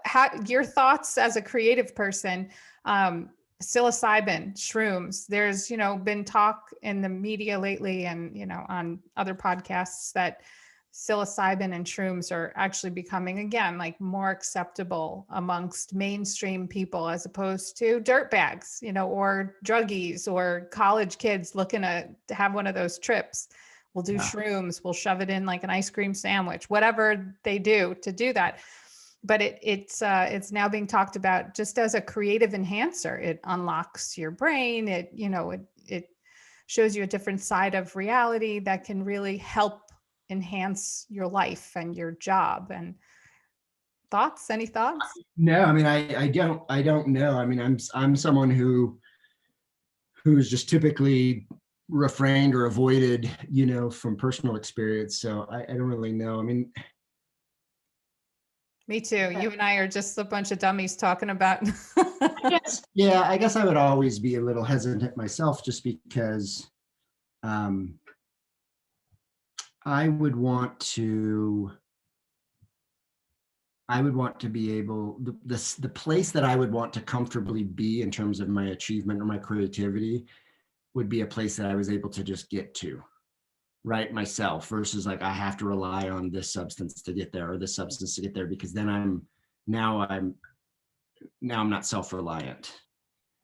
How your thoughts as a creative person, um, psilocybin, shrooms, there's, been talk in the media lately and, on other podcasts that psilocybin and shrooms are actually becoming again like more acceptable amongst mainstream people as opposed to dirtbags, or druggies or college kids looking to have one of those trips. We'll do yeah, shrooms, we'll shove it in like an ice cream sandwich, whatever they do to do that. But it's now being talked about just as a creative enhancer. It unlocks your brain. It shows you a different side of reality that can really help enhance your life and your job. And Thoughts? Any thoughts? No, I mean, I don't know. I mean, I'm someone who's just typically refrained or avoided, from personal experience. So I don't really know. I mean, Me too. You and I are just a bunch of dummies talking about. I guess I would always be a little hesitant myself, just because um, I would want to. I would want to be able the place that I would want to comfortably be in terms of my achievement or my creativity would be a place that I was able to just get to, right, myself, versus like I have to rely on this substance to get there or this substance to get there, because then I'm not self-reliant.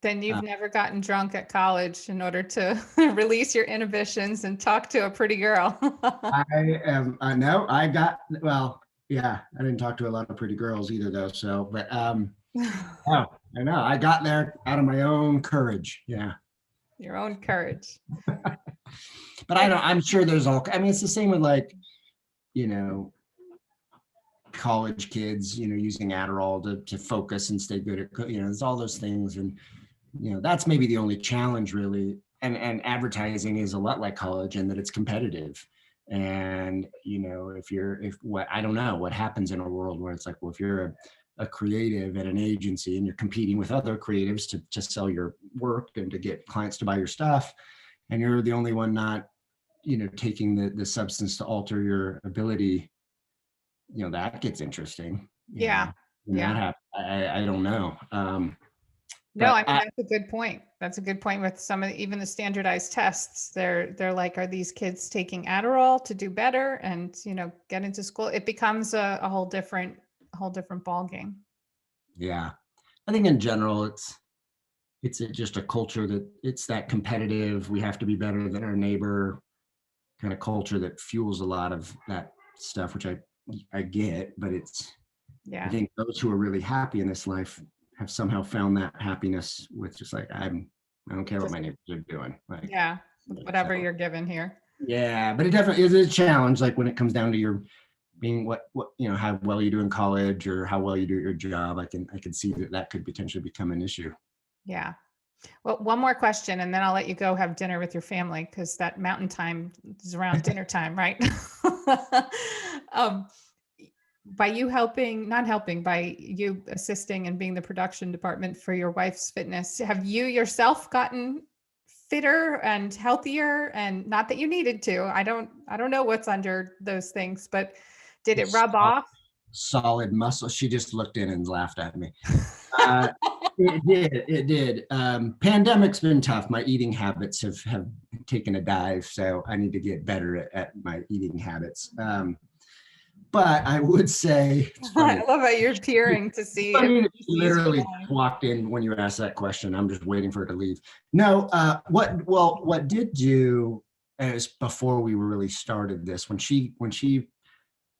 Then you've never gotten drunk at college in order to release your inhibitions and talk to a pretty girl. I am, no, I got, well, yeah, I didn't talk to a lot of pretty girls either though. So, but, oh, I know, I got there out of my own courage. Yeah. Your own courage. But I'm sure there's I mean, it's the same with like, you know, college kids, using Adderall to focus and stay good at, there's all those things. And, that's maybe the only challenge really. And advertising is a lot like college in that it's competitive. And, I don't know what happens in a world where it's like, well, if you're a creative at an agency and you're competing with other creatives to sell your work and to get clients to buy your stuff, and you're the only one not, taking the substance to alter your ability, that gets interesting. Yeah. When Yeah. that happens, I don't know. No, I mean, that's a good point. That's a good point with some of even the standardized tests. They're like, are these kids taking Adderall to do better and, get into school? It becomes a whole different ball game. Yeah. I think in general, it's just a culture that it's that competitive, we have to be better than our neighbor kind of culture that fuels a lot of that stuff, which I get, but I think those who are really happy in this life have somehow found that happiness with just like, I don't care what my neighbors are doing. Like, whatever you're given here. Yeah, but it definitely is a challenge. Like when it comes down to your being what, how well you do in college or how well you do at your job, I can see that could potentially become an issue. Yeah. Well, one more question, and then I'll let you go have dinner with your family because that mountain time is around dinner time, right? By you by you assisting and being the production department for your wife's fitness, have you yourself gotten fitter and healthier? And not that you needed to. I don't know what's under those things, but did it rub off? Solid muscle. She just looked in and laughed at me. It did. Pandemic's been tough. My eating habits have taken a dive, so I need to get better at my eating habits. But I would say, I love how you're peering to see. Literally walked in when you asked that question. I'm just waiting for her to leave. No, what did do is before we really started this, when she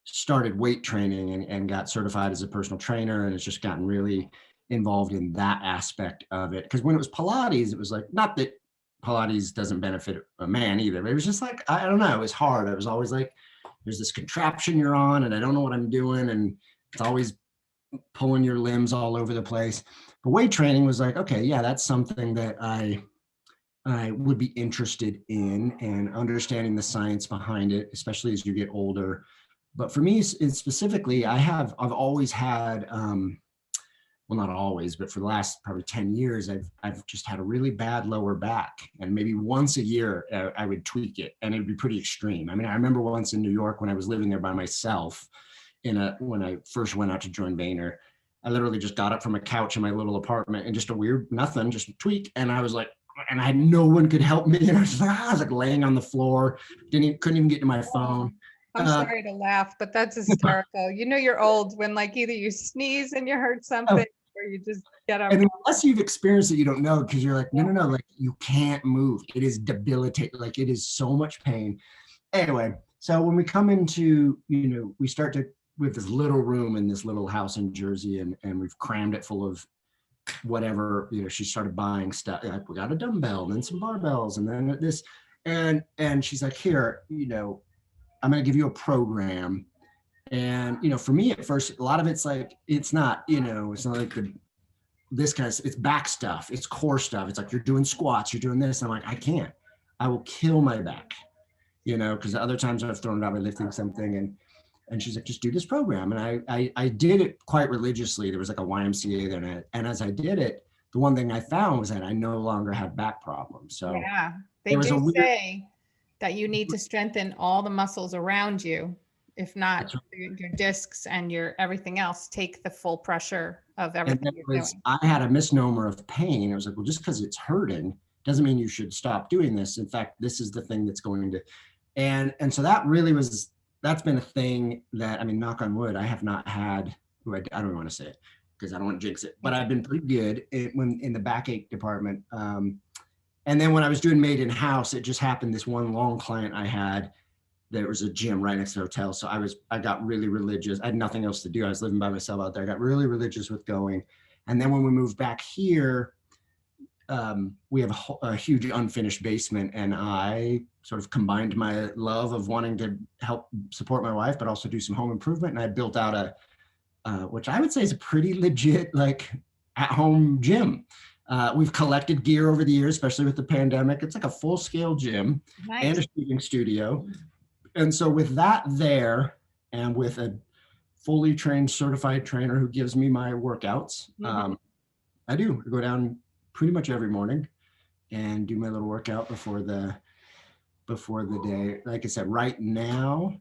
started weight training and got certified as a personal trainer, and has just gotten really involved in that aspect of it. Because when it was Pilates, it was like, not that Pilates doesn't benefit a man either, but it was just like, I don't know, it was hard. I was always like, there's this contraption you're on and I don't know what I'm doing. And it's always pulling your limbs all over the place. But weight training was like, okay, yeah, that's something that I would be interested in, and understanding the science behind it, especially as you get older. But for me specifically, I've always had, well, not always, but for the last probably 10 years, I've just had a really bad lower back, and maybe once a year I would tweak it, and it'd be pretty extreme. I mean, I remember once in New York when I was living there by myself when I first went out to join Vayner, I literally just got up from a couch in my little apartment and just just a tweak. And I was like, and I had no one could help me. And I was like laying on the floor, couldn't even get to my phone. I'm sorry to laugh, but that's hysterical. You're old when like either you sneeze and you hurt something, or you just get up. And unless you've experienced it, you don't know, because you're like, no, like you can't move. It is debilitating. Like it is so much pain. Anyway, so when we come into, we start to, we have this little room in this little house in Jersey, and we've crammed it full of whatever, she started buying stuff. Like we got a dumbbell and then some barbells and then this, and she's like, here, I'm going to give you a program, And, you know, for me at first, a lot of it's like, it's not, you know, it's not like this kind of, it's back stuff, it's core stuff. It's like, you're doing squats, you're doing this. And I'm like, I can't, I will kill my back, you know, because other times I've thrown it out by lifting something, and she's like, just do this program. And I did it quite religiously. There was like a YMCA there. And as I did it, the one thing I found was that I no longer had back problems. So Yeah, they there was a do weird, say that you need to strengthen all the muscles around you. If not, that's right. your discs and your everything else take the full pressure of And everything that you're was, doing. I had a misnomer of pain. I was like, well, just because it's hurting doesn't mean you should stop doing this. In fact, this is the thing that's going to, and so that really was, that's been a thing that, I mean, knock on wood, I have not had, I don't want to say it because I don't want to jinx it, but I've been pretty good when in the backache department. And then when I was doing Made InHouse, it just happened, this one long client I had, there was a gym right next to the hotel. So I got really religious. I had nothing else to do. I was living by myself out there. I got really religious with going. And then when we moved back here, we have a huge unfinished basement, and I sort of combined my love of wanting to help support my wife, but also do some home improvement. And I built out which I would say is a pretty legit, like, at-home gym. We've collected gear over the years, especially with the pandemic. It's like a full-scale gym and Nice. a shooting studio. And so with that there, and with a fully trained certified trainer who gives me my workouts, I go down pretty much every morning and do my little workout before the day. Like I said, right now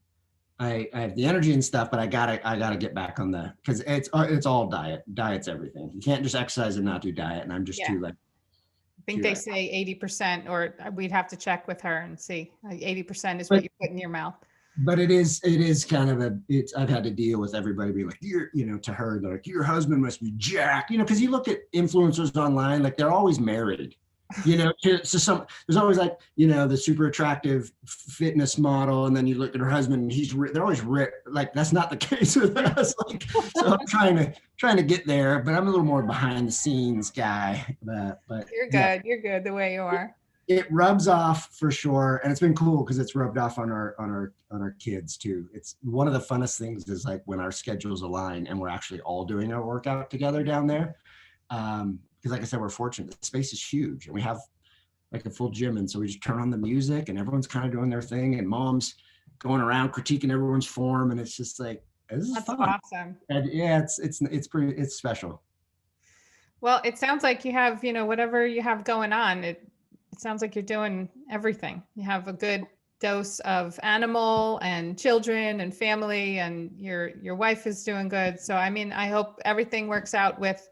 I have the energy and stuff, but I gotta get back on because it's all diet. Diet's everything. You can't just exercise and not do diet. And I'm just Yeah. too like, I think they say 80%, or we'd have to check with her and see. 80% is what you put in your mouth. but it is kind of I've had to deal with everybody being like, to her, they're like, your husband must be jacked, because you look at influencers online, like they're always married, so there's always like, the super attractive fitness model. And then you look at her husband and they're always ripped. Like, that's not the case with us. Like, so I'm trying to get there, but I'm a little more behind the scenes guy, but You're good. Yeah. You're good the way you are. It rubs off for sure, and it's been cool because it's rubbed off on our kids too. It's one of the funnest things is like when our schedules align and we're actually all doing our workout together down there. Because like I said, we're fortunate. The space is huge, and we have like a full gym, and so we just turn on the music, and everyone's kind of doing their thing, and mom's going around critiquing everyone's form, and it's just like, this is fun. Awesome. And yeah, it's special. Well, it sounds like you have, whatever you have going on. It sounds like you're doing everything. You have a good dose of animal and children and family, and your wife is doing good. So, I mean, I hope everything works out with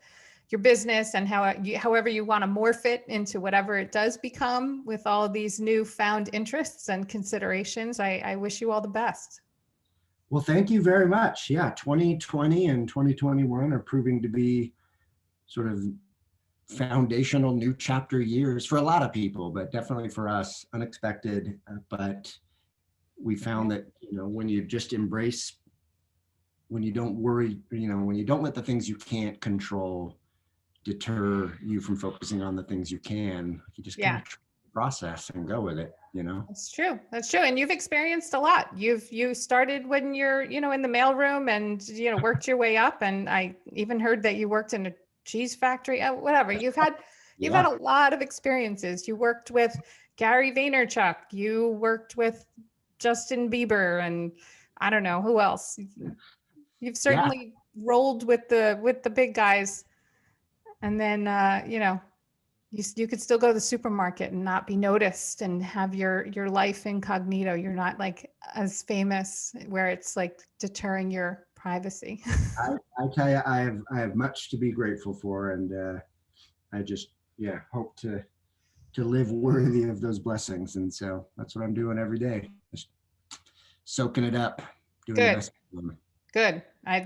your business and however you want to morph it into whatever it does become with all of these newfound interests and considerations. I wish you all the best. Well, thank you very much. Yeah, 2020 and 2021 are proving to be sort of foundational new chapter years for a lot of people, but definitely for us, unexpected. But we found that, when you just embrace, when you don't worry, when you don't let the things you can't control deter you from focusing on the things you can, you just kind of process and go with it, That's true. That's true. And you've experienced a lot. You started when you're, in the mailroom and, worked your way up. And I even heard that you worked in a cheese factory, whatever. You've had a lot of experiences. You worked with Gary Vaynerchuk. You worked with Justin Bieber, and I don't know who else. You've certainly rolled with the big guys. And then, you could still go to the supermarket and not be noticed and have your life incognito. You're not like as famous where it's like deterring your privacy. I tell you, I have much to be grateful for, and I just hope to live worthy of those blessings. And so that's what I'm doing every day, just soaking it up, doing the best. Good.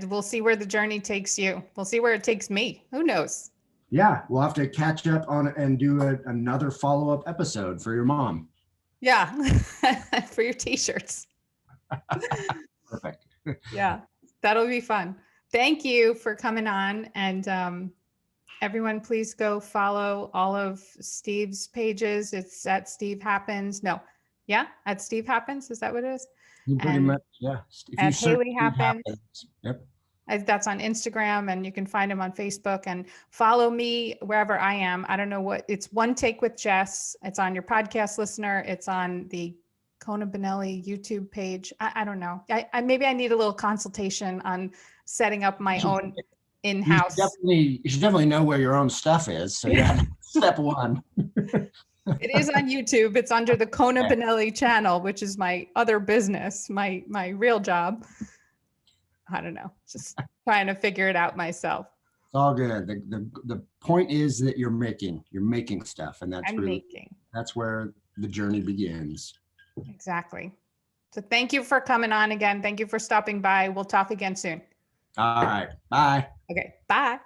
We'll see where the journey takes you. We'll see where it takes me. Who knows? Yeah, we'll have to catch up on it and do another follow-up episode for your mom. Yeah, for your t-shirts. Perfect. Yeah, that'll be fun. Thank you for coming on. And everyone, please go follow all of Steve's pages. It's at Steve Happens. No, Yeah, at Steve Happens. Is that what it is? You pretty And much, yeah. If you at search Haley Steve Happens. yep. That's on Instagram, and you can find him on Facebook, and follow me wherever I am. I don't know what it's. One Take with Jess. It's on your podcast listener. It's on the Kona Benelli YouTube page. I don't know. I maybe I need a little consultation on setting up my own in-house. You should definitely know where your own stuff is. So yeah, step one. It is on YouTube. It's under the Kona Okay. Benelli channel, which is my other business, my real job. I don't know. Just trying to figure it out myself. It's all good. The point is that you're making stuff, and I'm making. that's where the journey begins. Exactly. So thank you for coming on again. Thank you for stopping by. We'll talk again soon. All right. Bye. Okay. Bye.